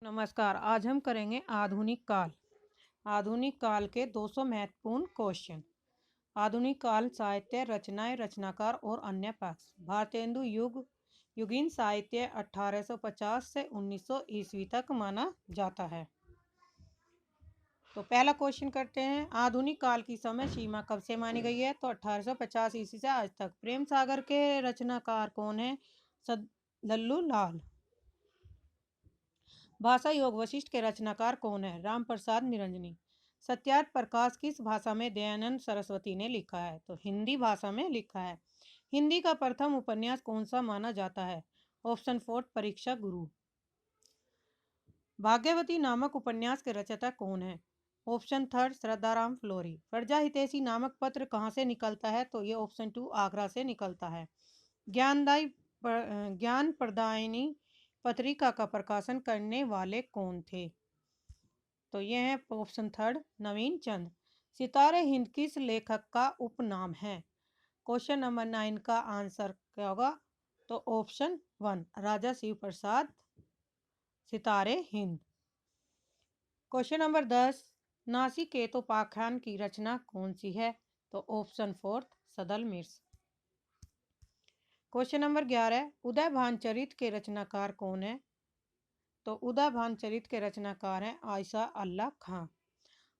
नमस्कार। आज हम करेंगे आधुनिक काल। आधुनिक काल के 200 महत्वपूर्ण क्वेश्चन। आधुनिक काल साहित्य रचनाएं, रचनाकार और अन्य पक्ष। भारतेंदु युग युगीन साहित्य 1850 से 1900 ईस्वी तक माना जाता है। तो पहला क्वेश्चन करते हैं, आधुनिक काल की समय सीमा कब से मानी गई है? तो 1850 ईस्वी से आज तक। प्रेम सागर के रचनाकार कौन है? लल्लू लाल। भाषा योग वशिष्ठ के रचनाकार कौन है? राम प्रसाद निरंजनी। सत्यार्थ प्रकाश किस भाषा में दयानंद सरस्वती ने लिखा है? तो हिंदी भाषा में लिखा है। हिंदी का प्रथम उपन्यास कौन सा माना जाता है? ऑप्शन 4 परीक्षा गुरु। भाग्यवती नामक उपन्यास के रचयिता कौन है? ऑप्शन 3 श्रद्धाराम फ्लोरी। प्रजा हितैषी नामक पत्र कहाँ से निकलता है? तो ये ऑप्शन 2 आगरा से निकलता है। ज्ञान प्रदायिनी पत्रिका का प्रकाशन करने वाले कौन थे? तो ये है ऑप्शन 3 नवीन चंद। सितारे हिंद किस लेखक का उपनाम है? क्वेश्चन नंबर 9 का आंसर क्या होगा? तो ऑप्शन 1 राजा शिव प्रसाद सितारे हिंद। क्वेश्चन नंबर 10 नासिकेतोपाख्यान की रचना कौन सी है? तो ऑप्शन 4 सदल मिर्स। क्वेश्चन नंबर 11 उदय भानचरित के रचनाकार कौन है? तो उदय भानचरित के रचनाकार हैं आयशा अल्लाह खां।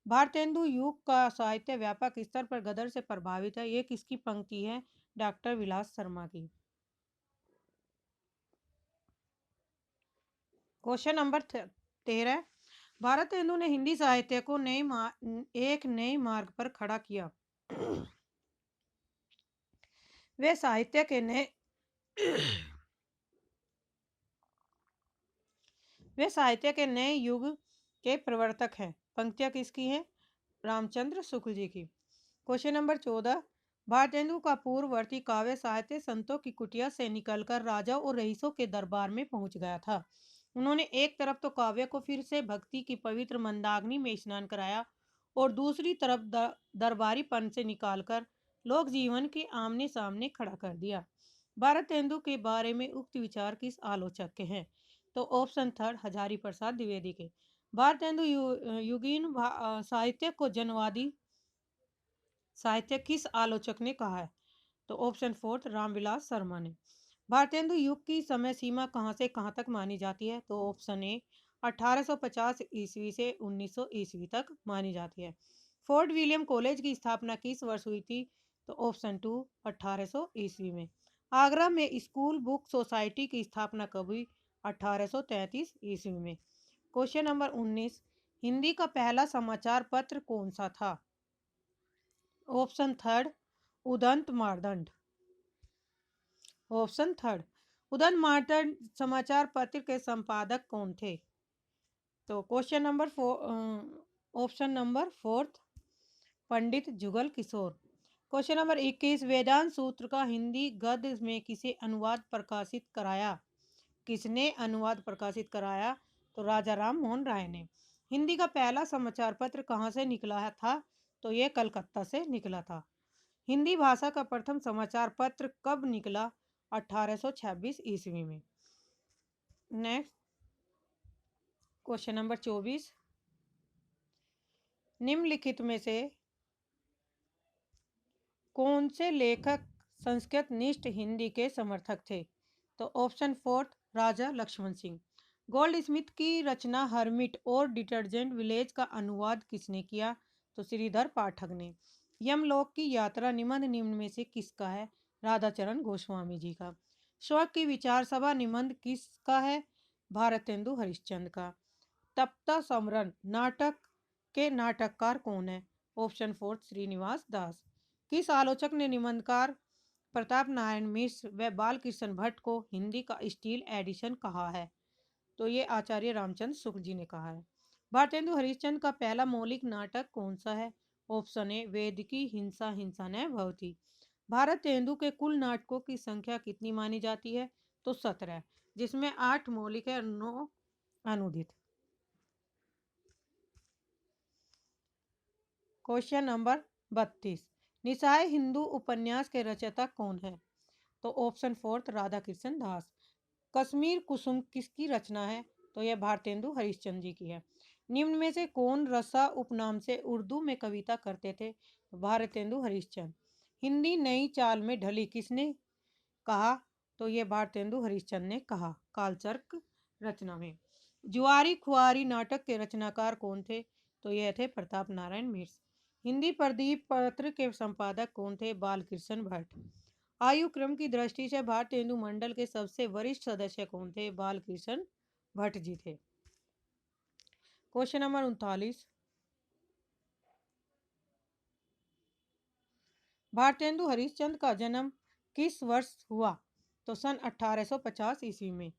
भारतेंदु युग का साहित्य व्यापक स्तर पर गदर से प्रभावित है। ये किसकी पंक्ति है? डॉक्टर विलास शर्मा की। क्वेश्चन नंबर 13 भारतेंदु ने हिंदी साहित्य को एक नए मार्ग पर खड़ा किया। वे साहित्य के नए वे साहित्य के नए युग के प्रवर्तक हैं। पंक्तियां किसकी हैं? रामचंद्र शुक्ल जी की। क्वेश्चन नंबर 14 भारतेंदु का पूर्ववर्ती काव्य साहित्य संतों की कुटिया से निकलकर राजा और रईसों के दरबार में पहुंच गया था। उन्होंने एक तरफ तो काव्य को फिर से भक्ति की पवित्र मंदाग्नि में स्नान कराया और दूसरी तरफ दरबारीपन से निकालकर लोक जीवन के आमने सामने खड़ा कर दिया। भारतेंदु के बारे में उक्त विचार किस आलोचक के हैं? तो ऑप्शन 3 हजारी प्रसाद द्विवेदी के। भारतेंदु युगीन साहित्य को जनवादी साहित्य किस आलोचक ने कहा है? तो ऑप्शन 4 रामविलास शर्मा ने। भारतेंदु युग की समय सीमा कहां से कहां तक मानी जाती है? तो ऑप्शन ए 1850 ईस्वी से 1900 ईस्वी तक मानी जाती है। फोर्ट विलियम कॉलेज की स्थापना किस वर्ष हुई थी? तो ऑप्शन 2 1800 ईस्वी में। आगरा में स्कूल बुक सोसाइटी की स्थापना कब हुई? 1833 ईस्वी में। क्वेश्चन नंबर 19 हिंदी का पहला समाचार पत्र कौन सा था? ऑप्शन 3 उदंत मार्तंड। ऑप्शन 3 उदंत मार्तंड समाचार पत्र के संपादक कौन थे? तो क्वेश्चन नंबर 4 ऑप्शन नंबर 4 पंडित जुगल किशोर। क्वेश्चन नंबर 21 वेदांत सूत्र का हिंदी गद्य में किसे अनुवाद प्रकाशित कराया? किसने अनुवाद प्रकाशित कराया? तो राजा राम मोहन राय ने। हिंदी का पहला समाचार पत्र कहाँ से निकला था? तो ये कलकत्ता से निकला था। हिंदी भाषा का प्रथम समाचार पत्र कब निकला? 1826 ईस्वी में। नेक्स्ट क्वेश्चन नंबर 24 निम्नलिखित में से कौन से लेखक संस्कृत निष्ठ हिंदी के समर्थक थे? तो ऑप्शन 4 राजा लक्ष्मण सिंह। गोल्ड स्मिथ की रचना हर्मिट और डिटर्जेंट विलेज का अनुवाद किसने किया? तो श्रीधर पाठक ने। यमलोक की यात्रा निबंध निम्न में से किसका है? राधाचरण गोस्वामी जी का। शौक की विचार सभा निबंध किसका है? भारतेंदु हरिश्चंद्र का। तप्ता समरन नाटक के नाटककार कौन है? ऑप्शन 4 श्रीनिवास दास। किस आलोचक ने निबंधकार प्रताप नारायण मिश्र व बालकृष्ण भट्ट को हिंदी का स्टील एडिशन कहा है? तो ये आचार्य रामचंद्र शुक्ल जी ने कहा है। भारतेंदु हरिश्चंद्र का पहला मौलिक नाटक कौन सा है? ऑप्शन ए वेदिकी हिंसा हिंसा न भवती। भारतेंदु के कुल नाटकों की संख्या कितनी मानी जाती है? तो 17, जिसमें 8 मौलिक है और 9 अनुदित। क्वेश्चन नंबर 32 निसाय हिंदू उपन्यास के रचयिता कौन है? तो ऑप्शन 4 राधा कृष्ण दास। कश्मीर कुसुम किसकी रचना है? तो यह भारतेंदु हरिश्चंद्र जी की है। निम्न में से कौन रसा उपनाम से उर्दू में कविता करते थे? तो भारतेंदु हरिश्चंद्र। हिंदी नई चाल में ढली किसने कहा? तो यह भारतेंदु हरिश्चंद्र ने कहा कालचक्र रचना में। जुआरी खुआरी नाटक के रचनाकार कौन थे? तो यह थे प्रताप नारायण मिश्र। हिंदी प्रदीप पत्र के संपादक कौन थे? बालकृष्ण भट्ट। आयु क्रम की दृष्टि से भारतेंदु मंडल के सबसे वरिष्ठ सदस्य कौन थे? बालकृष्ण भट्ट जी थे। क्वेश्चन नंबर 39, भारतेंदु हरिश्चंद्र का जन्म किस वर्ष हुआ? तो सन 1850 ईस्वी में।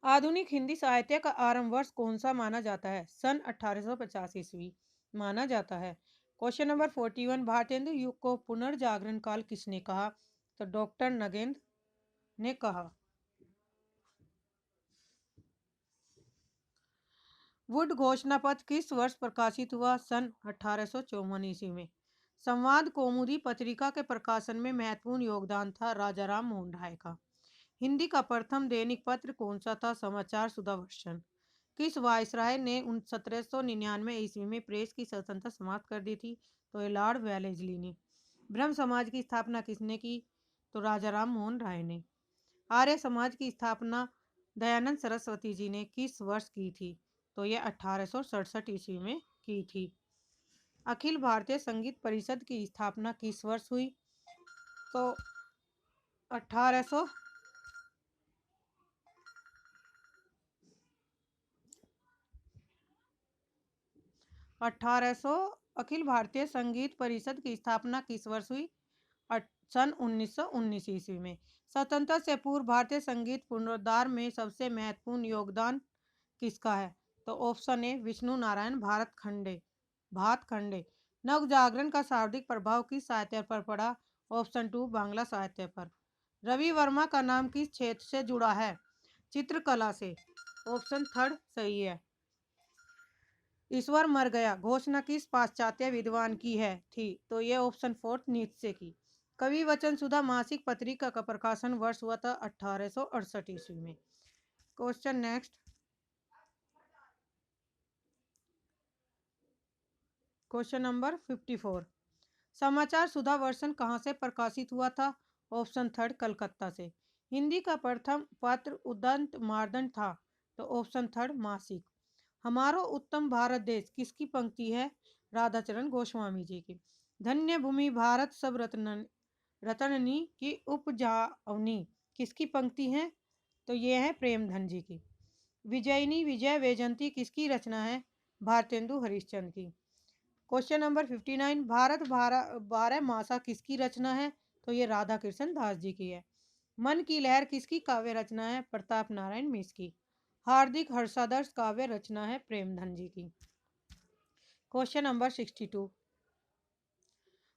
आधुनिक हिंदी साहित्य का आरंभ वर्ष कौन सा माना जाता है? सन 1850 ईस्वी माना जाता है। क्वेश्चन नंबर 41, भारतेंदु युग को पुनर्जागरण काल किसने कहा? तो डॉक्टर नगेंद्र ने कहा। वुड घोषणा पत्र किस वर्ष प्रकाशित हुआ? सन 1854 ईस्वी में। संवाद कौमुदी पत्रिका के प्रकाशन में महत्वपूर्ण योगदान था राजाराम मोहन राय का। हिंदी का प्रथम दैनिक पत्र कौन सा था? समाचार सुधावर्षन। किस वायसराय ने 1799 ईस्वी में प्रेस की स्वतंत्रता समाप्त कर दी थी? तो ये लॉर्ड वेलेस्ली ने। ब्रह्म समाज की स्थापना किसने की? तो राजाराम मोहन राय ने। आर्य समाज की स्थापना दयानंद सरस्वती जी ने किस वर्ष की थी? तो यह 1867 ईस्वी में की थी। अखिल भारतीय संगीत परिषद की स्थापना किस वर्ष हुई? तो 1800 अखिल भारतीय संगीत परिषद की स्थापना किस वर्ष हुई? सन 1919 ईस्वी में। स्वतंत्रता से पूर्व भारतीय संगीत पुनरुद्धार में सबसे महत्वपूर्ण योगदान किसका है? तो ऑप्शन ए विष्णु नारायण भातखंडे। नव जागरण का शाब्दिक प्रभाव किस साहित्य पर पड़ा? ऑप्शन 2 बांग्ला साहित्य पर। रवि वर्मा का नाम किस क्षेत्र से जुड़ा है? चित्रकला से। ऑप्शन 3 सही है। ईश्वर मर गया घोषणा किस पाश्चात्य विद्वान की है थी? तो ये ऑप्शन 4 नीत्शे की। कवि वचन सुधा मासिक पत्रिका का प्रकाशन वर्ष हुआ था 1868 ईस्वी में। Question next. क्वेश्चन नंबर 54, समाचार सुधा वर्षन कहाँ से प्रकाशित हुआ था? ऑप्शन 3 कलकत्ता से। हिंदी का प्रथम पत्र उदंत मार्दंड था। तो ऑप्शन 3 मासिक। हमारो उत्तम भारत देश किसकी पंक्ति है? राधाचरण गोस्वामी जी की। धन्य भूमि भारत सब रतननी की उपजावनी किसकी पंक्ति है? तो ये है प्रेमधन जी की। विजयनी विजय वैजंती किसकी रचना है? भारतेंदु हरिश्चंद्र की। क्वेश्चन नंबर 59, भारत बारह मासा किसकी रचना है? तो ये राधा कृष्ण दास जी की है। मन की लहर किसकी काव्य रचना है? प्रताप नारायण मिश्र की। हार्दिक हर्षादर्श काव्य रचना है प्रेमधन जी की। क्वेश्चन नंबर 62,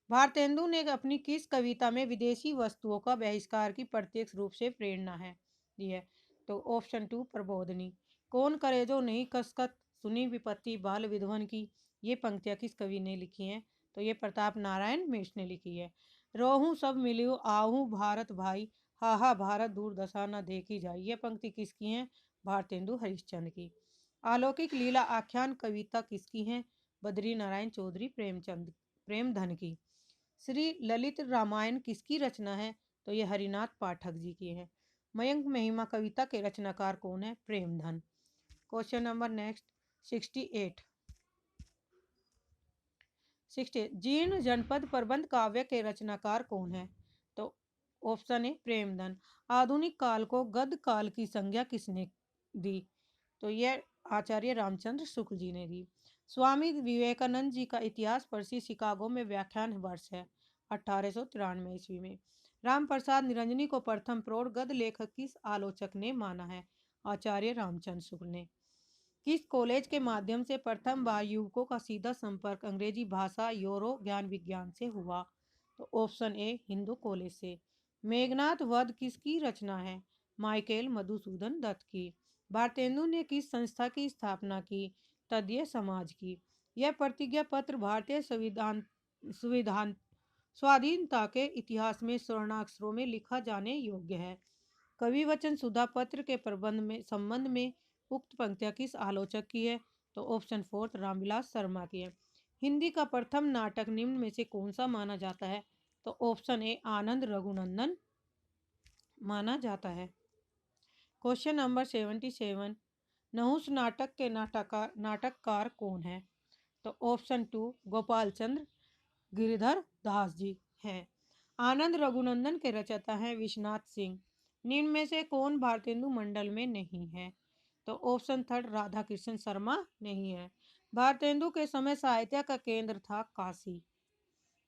भारतेंदु ने अपनी किस कविता में विदेशी वस्तुओं का बहिष्कार की प्रत्यक्ष रूप से प्रेरणा है दी है? तो ऑप्शन 2 प्रबोधनी। कौन करे जो नहीं कसकत सुनी विपत्ति बाल विधवन की, ये पंक्तियां किस कवि ने लिखी हैं? तो ये प्रताप नारायण मिश्र ने लिखी है। रोहू सब मिलियो आहू भारत भाई, हा हा भारत दुर्दशा न देखी जाए, ये पंक्ति किसकी है? भारतेंदु हरिश्चंद्र की। अलौकिक लीला आख्यान कविता किसकी है? बद्री नारायण चौधरी प्रेमधन की। श्री ललित रामायण किसकी रचना है? तो ये हरिनाथ पाठक जी की है। मयंक महिमा कविता के रचनाकार कौन है? प्रेमधन। क्वेश्चन नंबर नेक्स्ट 68, जीर्ण जनपद प्रबंध काव्य के रचनाकार कौन है? तो ऑप्शन ए प्रेमधन। आधुनिक काल को गद्य काल की संज्ञा किसने दी? तो यह आचार्य रामचंद्र शुक्ल जी ने दी। स्वामी विवेकानंद जी का इतिहास प्रसिद्ध शिकागो में व्याख्यान वर्ष है 1893 ईस्वी में। राम प्रसाद निरंजनी को प्रथम प्रौढ़ गद्य लेखक किस आलोचक ने माना है? आचार्य रामचंद्र शुक्ल ने। किस कॉलेज के माध्यम से प्रथम बार युवकों का सीधा संपर्क अंग्रेजी भाषा यूरो ज्ञान विज्ञान से हुआ? तो ऑप्शन ए हिंदू कॉलेज से। मेघनाथ वध किसकी रचना है? माइकेल मधुसूदन दत्त की। भारतेंदु ने किस संस्था की स्थापना की? तदीय समाज की। यह प्रतिज्ञा पत्र भारतीय संविधान स्वाधीनता के इतिहास में स्वर्णाक्षरों में लिखा जाने योग्य है। कवि वचन सुधा पत्र के प्रबंध में संबंध में उक्त पंक्तियां किस आलोचक की है? तो ऑप्शन फोर्थ रामविलास शर्मा की है। हिंदी का प्रथम नाटक निम्न में से कौन सा माना जाता है? तो ऑप्शन ए आनंद रघुनंदन माना जाता है। क्वेश्चन नंबर 77, नहुस नाटक के नाटककार कौन है? तो ऑप्शन टू गोपाल चंद्र गिरिधर दास जी हैं। आनंद रघुनंदन के रचयिता हैं विश्वनाथ सिंह। निम्न में से कौन भारतेंदु मंडल में नहीं है? तो ऑप्शन थर्ड राधा कृष्ण शर्मा नहीं है। भारतेंदु के समय साहित्य का केंद्र था काशी।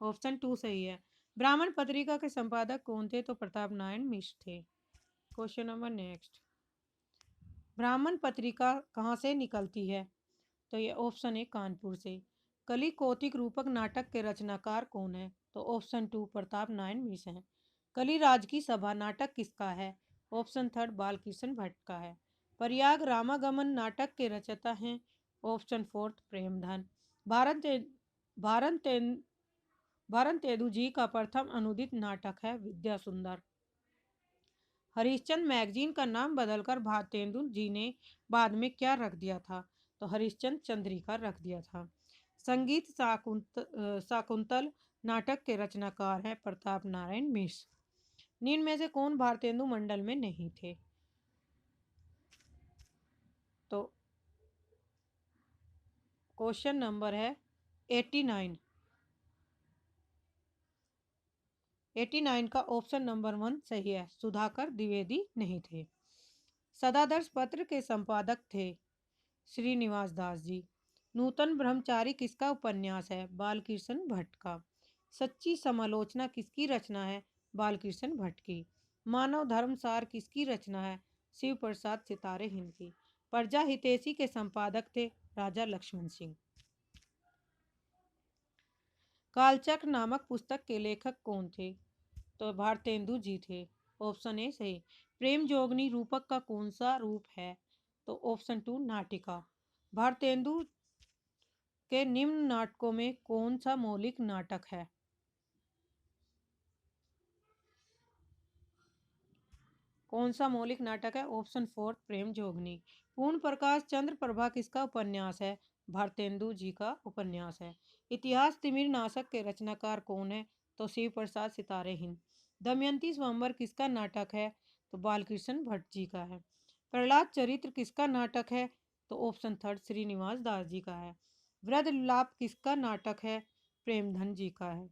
ऑप्शन टू सही है। ब्राह्मण पत्रिका के संपादक कौन थे? तो प्रताप नारायण मिश्र थे। क्वेश्चन नंबर नेक्स्ट, ब्राह्मण पत्रिका कहाँ से निकलती है? तो ये ऑप्शन है कानपुर से। कली कौतिक रूपक नाटक के रचनाकार कौन है? तो ऑप्शन टू प्रताप नारायण मिश्र हैं। कली राज की सभा नाटक किसका है? ऑप्शन थर्ड बालकृष्ण भट्ट का है। प्रयाग रामागमन नाटक के रचयिता हैं ऑप्शन फोर्थ प्रेमधन। भारत ते, भारत ते, भारत तेदु जी का प्रथम अनुदित नाटक है विद्या सुंदर। हरिश्चंद्र मैगजीन का नाम बदलकर भारतेंदु जी ने बाद में क्या रख दिया था? तो हरिश्चंद्र चंद्रिका रख दिया था। संगीत शाकुंतल नाटक के रचनाकार हैं प्रताप नारायण मिश्र। निम्न में से कौन भारतेंदु मंडल में नहीं थे? तो क्वेश्चन नंबर है 89। 89 का ऑप्शन नंबर 1 सही है। सुधाकर द्विवेदी नहीं थे। सदादर्श पत्र के संपादक थे श्रीनिवास दास जी। नूतन ब्रह्मचारी किसका उपन्यास है? बालकृष्ण भट्ट का। सच्ची समालोचना किसकी रचना है? बालकृष्ण भट्ट की। मानव धर्म सार किसकी रचना है? शिव प्रसाद सितारे हिंद की। प्रजा हितैषी के संपादक थे राजा लक्ष्मण सिंह। कालचक्र नामक पुस्तक के लेखक कौन थे? तो भारतेंदु जी थे। ऑप्शन ए सही। प्रेम जोगनी रूपक का कौन सा रूप है? तो ऑप्शन टू नाटिका। भारतेंदु के निम्न नाटकों में कौन सा मौलिक नाटक है? कौन सा मौलिक नाटक है? ऑप्शन फोर्थ प्रेम जोगनी। पूर्ण प्रकाश चंद्र प्रभा किसका उपन्यास है? भारतेंदु जी का उपन्यास है। इतिहास तिमिर नाशक के रचनाकार कौन है? तो शिव प्रसाद सितारे हिंद। दमयंती स्वयंवर किसका नाटक है? तो बालकृष्ण भट्ट जी का है। प्रहलाद चरित्र किसका नाटक है? तो ऑप्शन थर्ड श्रीनिवास दास जी का है। वृद्ध लाप किसका नाटक है? प्रेमधन जी का है।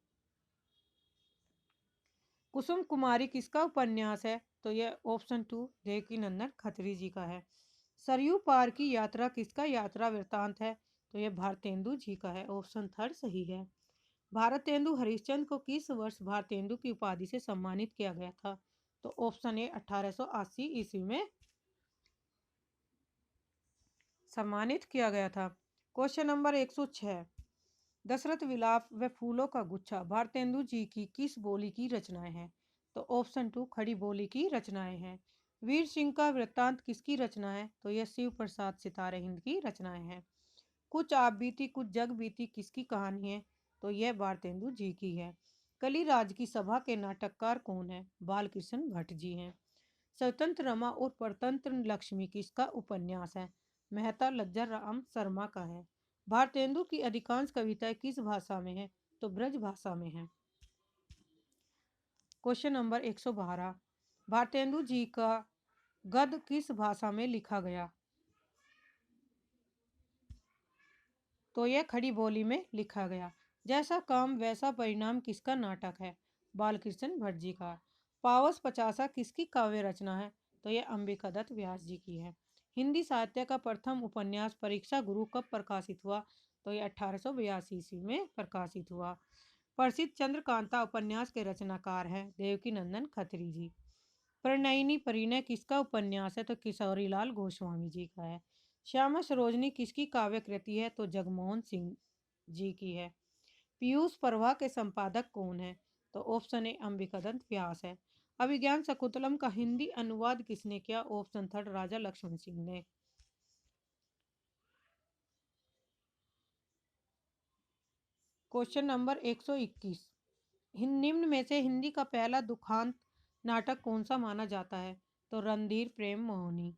कुसुम कुमारी किसका उपन्यास है? तो यह ऑप्शन टू देवकी नंदन खत्री जी का है। सरयू पार की यात्रा किसका यात्रा वृतांत है? तो यह भारतेंदु जी का है। ऑप्शन थर्ड सही है। भारतेंदु हरिश्चंद्र को किस वर्ष भारतेंदु की उपाधि से सम्मानित किया गया था? तो ऑप्शन ए 1880 ईस्वी में सम्मानित किया गया था। क्वेश्चन नंबर 106, दशरथ विलाप व फूलों का गुच्छा भारतेंदु जी की किस बोली की रचनाएं हैं? तो ऑप्शन टू खड़ी बोली की रचनाएं हैं। वीर सिंह का वृत्तांत किसकी रचना है? तो यह शिव प्रसाद सितारे हिंद की रचनाएं हैं। कुछ आप बीती कुछ जग बीती किसकी कहानी है? तो यह भारतेंदु जी की है। कली राज की सभा के नाटककार कौन है? बालकृष्ण भट्ट जी हैं। स्वतंत्र रमा और परतंत्र लक्ष्मी किसका उपन्यास है? मेहता लज्जर राम शर्मा का है। भारतेंदु की अधिकांश कविताएं किस भाषा में है? तो ब्रज भाषा में है। क्वेश्चन नंबर 112, भारतेंदु जी का गद्य किस भाषा में लिखा गया? तो यह खड़ी बोली में लिखा गया। जैसा काम वैसा परिणाम किसका नाटक है? बालकृष्ण भट्ट जी का। पावस पचासा किसकी काव्य रचना है? तो यह अंबिका दत्त व्यास जी की है। हिंदी साहित्य का प्रथम उपन्यास परीक्षा गुरु कब प्रकाशित हुआ? तो यह 1882 ईस्वी में प्रकाशित हुआ। प्रसिद्ध चंद्रकांता उपन्यास के रचनाकार हैं देवकी नंदन खत्री जी। प्रणयिनी परिणय किसका उपन्यास है? तो किशोरीलाल गोस्वामी जी का है। श्यामा सरोजनी किसकी काव्य कृति है? तो जगमोहन सिंह जी की है। पीयूष प्रभा के संपादक कौन है? तो ऑप्शन ए अंबिकादत्त व्यास है। अभिज्ञान शकुंतलम का हिंदी अनुवाद किसने किया? ऑप्शन थर्ड राजा लक्ष्मण सिंह ने। क्वेश्चन नंबर 121, निम्न में से हिंदी का पहला दुखांत नाटक कौन सा माना जाता है? तो रणधीर प्रेम मोहनी।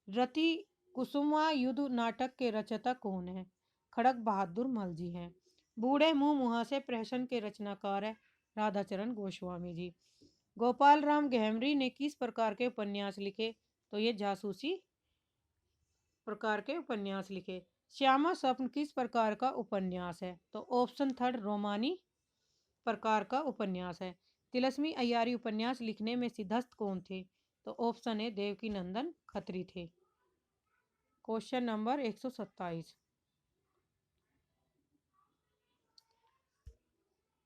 रति कुसुमा युद्ध नाटक के रचयिता कौन है? खड़क बहादुर मलजी हैं। बूढ़े मुंह मुहासे प्रहसन के रचनाकार है राधाचरण गोस्वामी जी। गोपाल राम गहमरी ने किस प्रकार के उपन्यास लिखे? तो ये जासूसी प्रकार के उपन्यास लिखे। श्यामा स्वप्न किस प्रकार का उपन्यास है? तो ऑप्शन थर्ड रोमानी प्रकार का उपन्यास है। तिलस्मी अय्यारी उपन्यास लिखने में सिद्धस्त कौन थे? तो ऑप्शन ए देवकी नंदन खत्री थे। Question number 127।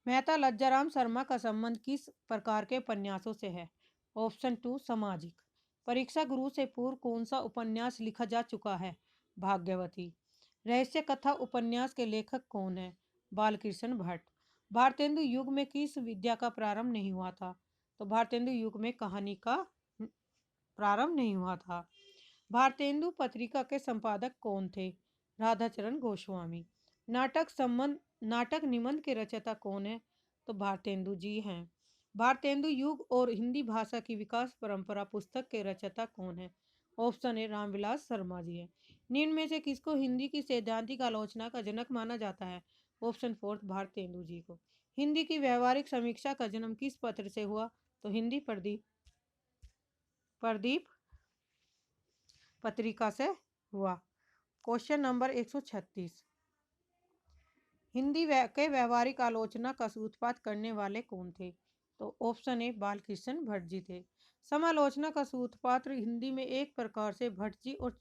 मेहता लज्जाराम शर्मा का संबंध किस प्रकार के उपन्यासों से है? ऑप्शन टू सामाजिक। परीक्षा गुरु से पूर्व कौन सा उपन्यास लिखा जा चुका है? भाग्यवती। रहस्य कथा उपन्यास के लेखक कौन है? बालकृष्ण भट्ट। भारतेंदु युग में किस विद्या का प्रारंभ नहीं हुआ था? तो भारतेंदु युग में कहानी का प्रारंभ नहीं हुआ था। भारतेंदु पत्रिका के संपादक कौन थे? राधाचरण गोस्वामी। नाटक निबंध के रचयिता कौन है? तो भारतेंदु जी हैं। भारतेंदु युग और हिंदी भाषा की विकास परंपरा पुस्तक के रचयिता कौन है? ऑप्शन ए रामविलास शर्मा जी है। निम्न में से किसको हिंदी की सैद्धांतिक आलोचना का जनक माना जाता है? ऑप्शन फोर्थ भारतेंदु जी को। हिंदी की व्यवहारिक समीक्षा का जन्म किस पत्र से हुआ? तो हिंदी प्रदीप पत्रिका से हुआ। Question number 136। हिंदी के व्यवहारिक आलोचना का सूत्रपात करने वाले कौन थे? तो ऑप्शन ए बालकृष्ण भट्ट जी थे। समालोचना का सूत्रपात हिंदी में एक प्रकार से भट्ट जी और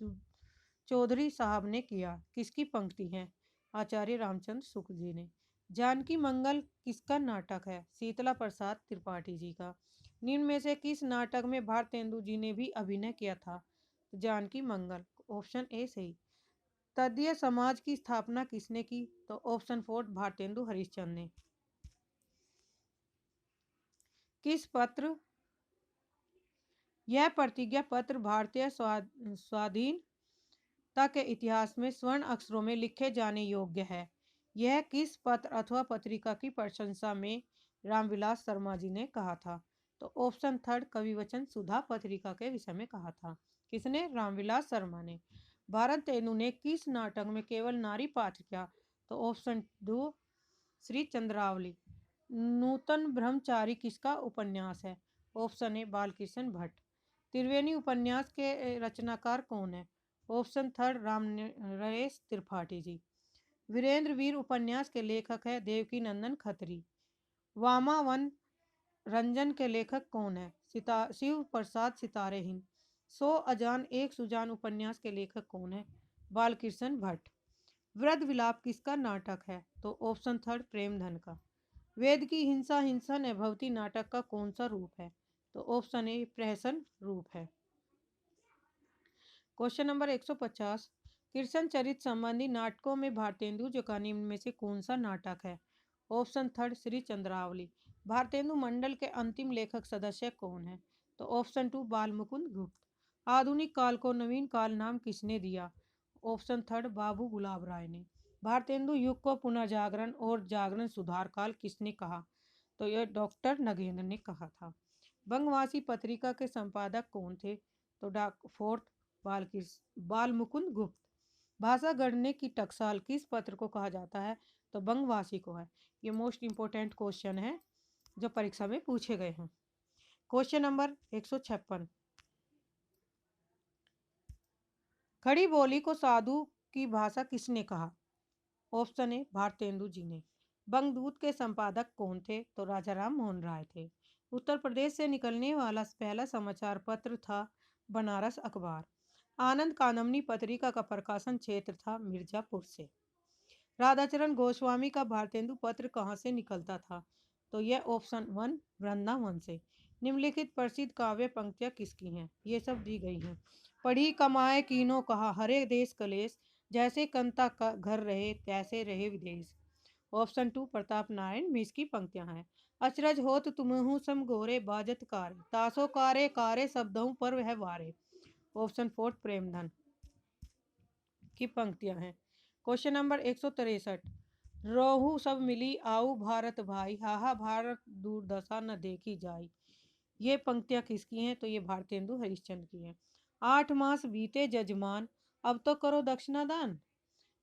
चौधरी साहब ने किया। किसकी पंक्ति है? आचार्य रामचंद्र शुक्ल जी ने। जानकी मंगल किसका नाटक है? शीतला प्रसाद त्रिपाठी जी का। निम्न में से किस नाटक में भारतेंदु जी ने भी अभिनय किया था? जानकी मंगल। ऑप्शन ए सही। तदीय समाज की स्थापना किसने की? तो ऑप्शन फोर्थ भारतेंदु हरिश्चंद्र ने। किस पत्र यह प्रतिज्ञा पत्र भारतीय स्वाधीनता के इतिहास में स्वर्ण अक्षरों में लिखे जाने योग्य है? यह किस पत्र अथवा पत्रिका की प्रशंसा में रामविलास शर्मा जी ने कहा था? तो ऑप्शन थर्ड कविवचन सुधा पत्रिका के विषय में कहा था। किसने? रामविलास शर्मा ने। भारतेंदु ने किस नाटक में केवल नारी पात्र किया? तो ऑप्शन दो श्री चंद्रावली। नूतन ब्रह्मचारी किसका उपन्यास है? Option A Balkrishna Bhatt. त्रिवेणी उपन्यास के रचनाकार कौन है? Option third Ram Naresh Tripathi ji. वीरेंद्र वीर उपन्यास के लेखक है देवकी नंदन खत्री। वामावन रंजन के लेखक कौन है? शिव प्रसाद सितारेहीन। 100 अजान एक सुजान उपन्यास के लेखक कौन है? बालकृष्ण भट्ट। वृद्ध विलाप किसका नाटक है? तो ऑप्शन थर्ड प्रेमधन का। वेद की हिंसा हिंसा नभवती नाटक का कौन सा रूप है? तो ऑप्शन ए प्रहसन रूप है। Question number 150। कृष्ण चरित संबंधी नाटकों में भारतेंदु जी का निम्न में से कौन सा नाटक है? Option third Shri Chandravali. भारतेंदु मंडल के अंतिम लेखक सदस्य कौन है? तो ऑप्शन टू बाल मुकुंद गुप्त। आधुनिक काल को नवीन काल नाम किसने दिया? ऑप्शन थर्ड बाबू गुलाब राय ने। भारतेंदु युग को पुनर्जागरण और जागरण सुधार काल किसने कहा? तो यह डॉक्टर नगेंद्र ने कहा था। बंगवासी पत्रिका के संपादक कौन थे? तो फोर्थ बाल मुकुंद गुप्त। भाषा गढ़ने की टकसाल किस पत्र को कहा जाता है? तो बंगवासी को है। ये मोस्ट इंपोर्टेंट क्वेश्चन है जो परीक्षा में पूछे गए हैं। Question number 156। खड़ी बोली को साधु की भाषा किसने कहा? ऑप्शन ए भारतेंदु जी ने। बंगदूत के संपादक कौन थे? तो राजा राम मोहन राय थे। उत्तर प्रदेश से निकलने वाला पहला समाचार पत्र था बनारस अखबार। आनंद कादम्बनी पत्रिका का प्रकाशन क्षेत्र था मिर्जापुर से। राधाचरण गोस्वामी का भारतेंदु पत्र कहाँ से निकलता था? तो यह ऑप्शन वन वृंदावन से। निम्नलिखित प्रसिद्ध काव्य पंक्तियां किसकी हैं? ये सब दी गई हैं। पढ़ी कमाए कीनो कहा हरे देश कलेश, जैसे कंता का घर रहे तैसे रहे विदेश। ऑप्शन टू प्रताप नारायण मिश्र की पंक्तियां हैं। अचरज होत तुमहु सम गोरे बाजत कारे, तासो कारे कारे शब्दों पर वह वारे। ऑप्शन फोर्थ प्रेमधन की पंक्तियां हैं। Question number 163। रोहू सब मिली आऊ भारत भाई, हाहा भारत दुर्दशा न देखी जाई। ये पंक्तियां किसकी हैं? तो ये भारतेंदु हरिश्चंद्र की हैं। 8 मास बीते जजमान, अब तो करो दक्षिणादान।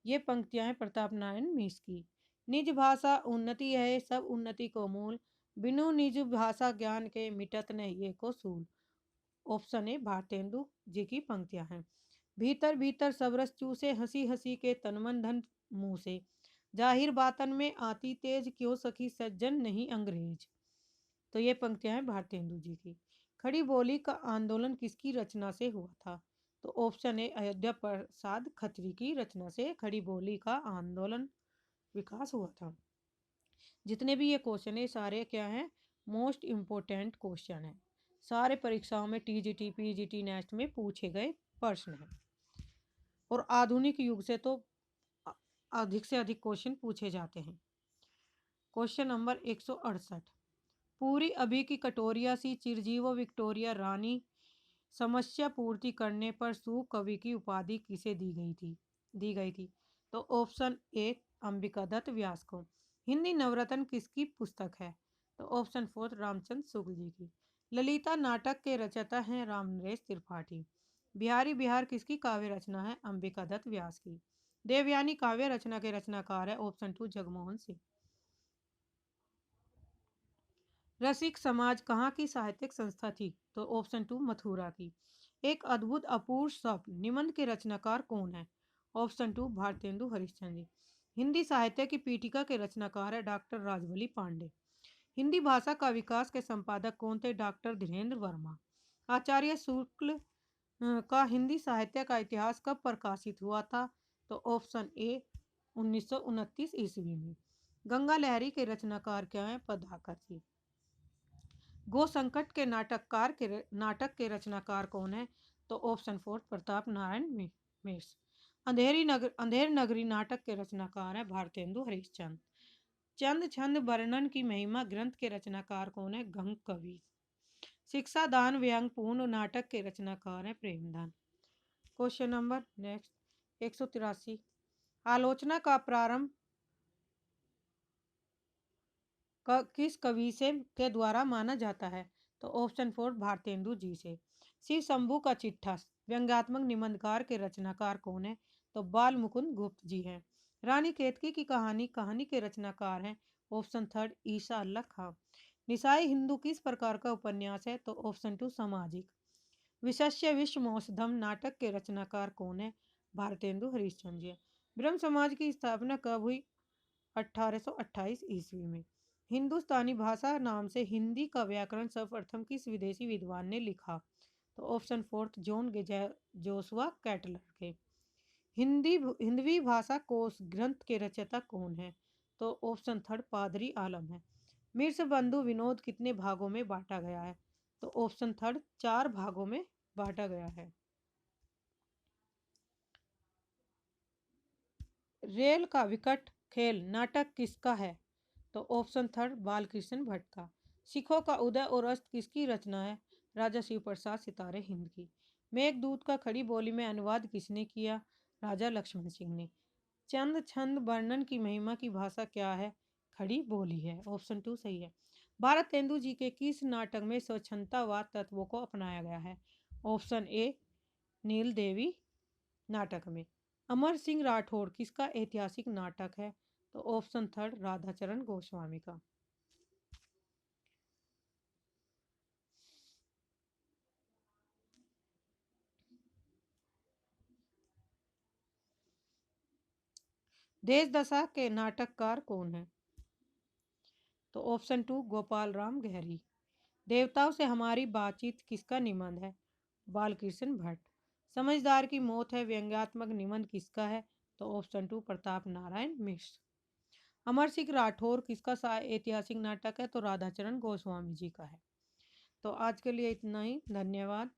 ये पंक्तियां हैं प्रताप नारायण मिश्र की। निज भाषा उन्नति है, सब उन्नति को मूल, बिनु निज भाषा ज्ञान के मिटत न ये को सूल। ऑप्शन ए भारतेंदु जी की पंक्तियां हैं। भीतर भीतर सब रस चूसे, हंसी हंसी के तन मन धन मुंह से, जाहिर बातन में आती तेज, क्यों सखी सज्जन नहीं अंग्रेज। तो ये पंक्तियां हैं भारतेंदु जी की। खड़ी बोली का आंदोलन किसकी रचना से हुआ था? तो ऑप्शन ए अयोध्या प्रसाद खत्री की रचना से खड़ी बोली का आंदोलन विकास हुआ था। जितने भी ये क्वेश्चन है सारे क्या हैं? मोस्ट इम्पोर्टेंट क्वेश्चन है, सारे परीक्षाओं में टीजीटी पीजीटी नेक्स्ट में पूछे गए प्रश्न हैं। और आधुनिक युग से तो अधिक से अधिक क्वेश्चन पूछे जाते हैं। क्वेश्चन नंबर 168, पूरी अभी की कटोरिया सी चिरजीव विक्टोरिया रानी समस्या पूर्ति करने पर सू कवि की उपाधि किसे दी गई थी? तो ऑप्शन ए अंबिका दत्त व्यास को। हिंदी नवरत्न किसकी पुस्तक है? तो ऑप्शन फोर्थ रामचंद्र शुक्ल जी की। ललिता नाटक के रचयिता हैं राम नरेश त्रिपाठी। बिहारी बिहार किसकी काव्य रचना है? अंबिका दत्त व्यास की। देवयानी काव्य रचना के रचनाकार है ऑप्शन टू जगमोहन सिंह। रसिक समाज कहाँ की साहित्यिक संस्था थी? तो ऑप्शन टू मथुरा की। एक अद्भुत अपूर्व शब्द निबंध के रचनाकार कौन है? Option to Bharatendu Harishchandra ji. हिंदी साहित्य की पीठिका के रचनाकार है डॉक्टर राजबली पांडे। हिंदी भाषा का विकास के संपादक कौन थे? डॉक्टर धीरेन्द्र वर्मा। आचार्य शुक्ल का हिंदी साहित्य का इतिहास कब प्रकाशित हुआ था? तो ऑप्शन ए 1929 ईस्वी में। गंगा लहरी के रचनाकार क्या हैं? प्रभाकर जी। गो संकट के नाटक के रचनाकार कौन है? तो ऑप्शन फोर्थ प्रताप नारायण मिश्र। अंधेर नगरी नाटक के रचनाकार है भारतेंदु हरिश्चंद्र। चंद छंद वर्णन की महिमा ग्रंथ के रचनाकार कौन है? गंग कवि। शिक्षा दान व्यंग पूर्ण नाटक के रचनाकार है प्रेमदान। क्वेश्चन नंबर नेक्स्ट 183, आलोचना का प्रारंभ किस कवि से के द्वारा माना जाता है? तो ऑप्शन फोर भारतेंदु जी से। शिव शंभू का चिट्ठा व्यंग्यात्मक निबंधकार के रचनाकार कौन है? तो बाल मुकुंद गुप्त जी हैं। रानी केतकी की कहानी के रचनाकार हैं ऑप्शन थर्ड ईसा अल्लाह खां। निसाई हिंदू किस प्रकार का उपन्यास है? तो ऑप्शन टू सामाजिक। विशस्य विश्वमोषधम नाटक के रचनाकार कौन है? भारतेंदु हरिश्चंद्र जी। ब्रह्म समाज की स्थापना कब हुई? 1828 ईस्वी में। हिंदुस्तानी भाषा नाम से हिंदी का व्याकरण सर्वप्रथम किस विदेशी विद्वान ने लिखा? तो ऑप्शन फोर्थ जॉन जोसुआ कैटलर के। हिंदवी भाषा कोश ग्रंथ के रचयिता कौन है? तो ऑप्शन थर्ड पादरी आलम है। मिर्स बंधु विनोद कितने भागों में बांटा गया है? तो ऑप्शन थर्ड 4 भागों में बांटा गया है। रेल का विकट खेल नाटक किसका है? तो ऑप्शन थर्ड बालकृष्ण भट्ट का। सिखों का उदय और अस्त किसकी रचना है? राजा शिव प्रसाद सितारे हिंद की। मेघदूत का खड़ी बोली में अनुवाद किसने किया? राजा लक्ष्मण सिंह ने। चंद छंद वर्णन की महिमा की भाषा क्या है? खड़ी बोली है। ऑप्शन टू सही है। भारतेंदु जी के किस नाटक में स्वच्छंदतावाद तत्वों को अपनाया गया है? ऑप्शन ए नील देवी नाटक में। अमर सिंह राठौड़ किसका ऐतिहासिक नाटक है? तो ऑप्शन थर्ड राधाचरण गोस्वामी का। देश दशा के नाटककार कौन है? तो ऑप्शन टू गोपाल राम गहरी। देवताओं से हमारी बातचीत किसका निबंध है? बालकृष्ण भट्ट। समझदार की मौत है व्यंग्यात्मक निबंध किसका है? तो ऑप्शन टू प्रताप नारायण मिश्र। अमर सिंह राठौर किसका ऐतिहासिक नाटक है? तो राधाचरण गोस्वामी जी का है। तो आज के लिए इतना ही, धन्यवाद।